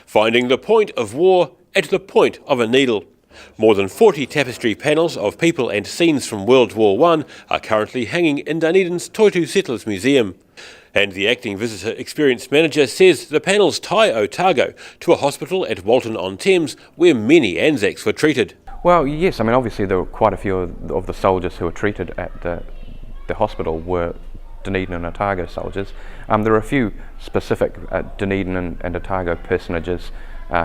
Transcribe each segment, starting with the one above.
Finding the point of war at the point of a needle. More than 40 tapestry panels of people and scenes from World War I are currently hanging in Dunedin's Toitu Settlers Museum. And the acting visitor experience manager says the panels tie Otago to a hospital at Walton-on-Thames where many ANZACs were treated. Well, yes, I mean obviously there were quite a few of the soldiers who were treated at the hospital were Dunedin and Otago soldiers. There are a few specific Dunedin and Otago personages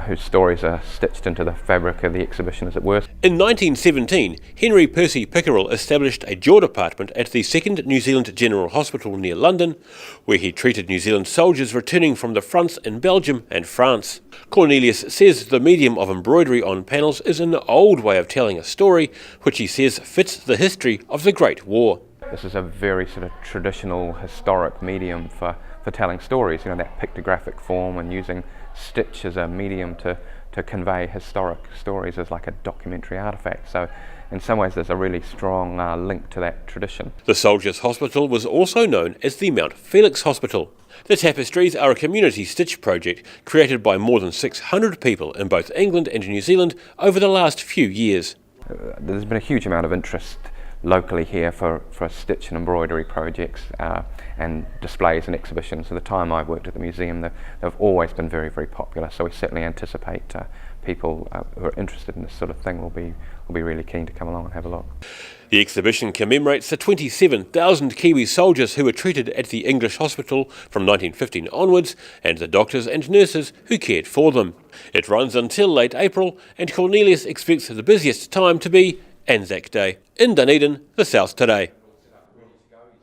whose stories are stitched into the fabric of the exhibition, as it were. In 1917, Henry Percy Pickerill established a jaw department at the 2nd New Zealand General Hospital near London, where he treated New Zealand soldiers returning from the fronts in Belgium and France. Cornelius says the medium of embroidery on panels is an old way of telling a story, which he says fits the history of the Great War. This is a very sort of traditional, historic medium for telling stories, you know, that pictographic form and using stitch as a medium to convey historic stories as like a documentary artefact. So in some ways there's a really strong link to that tradition. The Soldiers' Hospital was also known as the Mount Felix Hospital. The tapestries are a community stitch project created by more than 600 people in both England and New Zealand over the last few years. There's been a huge amount of interest locally here for stitch and embroidery projects and displays and exhibitions. So the time I worked at the museum, they've always been very, very popular. So we certainly anticipate people who are interested in this sort of thing will be really keen to come along and have a look. The exhibition commemorates the 27,000 Kiwi soldiers who were treated at the English hospital from 1915 onwards and the doctors and nurses who cared for them. It runs until late April, and Cornelius expects the busiest time to be ANZAC Day. In Dunedin, the South Today.